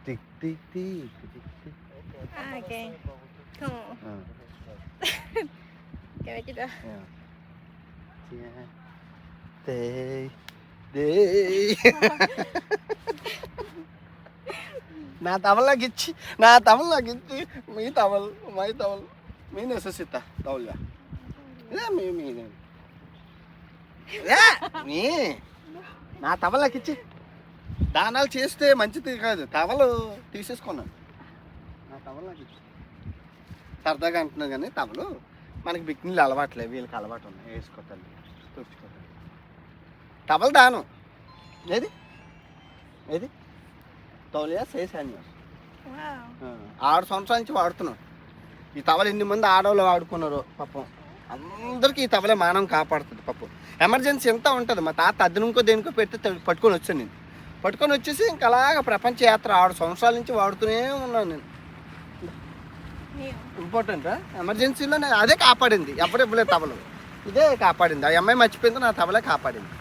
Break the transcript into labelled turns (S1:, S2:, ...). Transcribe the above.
S1: Tick tick tick tick tick.
S2: Okay. Come on. Can I get that?
S1: Yeah. Day. Na tawal lagi ci. Na tawal lagi ci. Mi tawal, mai tawal. Mi necessita tawal ya. Ya mi. Ya mi. నా తవలకి ఇచ్చి దానాలు చేస్తే మంచిది కాదు, towel తీసేసుకున్నాను. నా తవలకి ఇచ్చి సరదాగా అంటున్నాను కానీ తవలు మనకి బిక్నీళ్ళు అలవాట్లేదు, వీళ్ళకి అలవాటు ఉన్నాయి, వేసుకోతాను తుడుచుకోతాను. తవలు దానం ఏది ఏది తౌలియా చేశాను.
S2: Wow.
S1: 6 సంవత్సరాల నుంచి వాడుతున్నాం ఈ తవలు. ఎన్ని మంది ఆడవాళ్ళు వాడుకున్నారు పాపం, అందరికీ ఈ తవలే మానం కాపాడుతుంది పాపం. ఎమర్జెన్సీ ఎంత ఉంటుంది, మా తాత అద్దెనుకో దేనికో పెడితే పట్టుకొని వచ్చాను నేను. పట్టుకొని వచ్చేసి ఇంకా అలాగ ప్రపంచ యాత్ర 6 సంవత్సరాల నుంచి వాడుతూనే ఉన్నాను నేను. ఇంపార్టెంట్ ఎమర్జెన్సీలో అదే కాపాడింది, ఎప్పుడు ఇవ్వలేదు తవలు, ఇదే కాపాడింది. ఆ అమ్మాయి మర్చిపోయింది, నా తవలే కాపాడింది.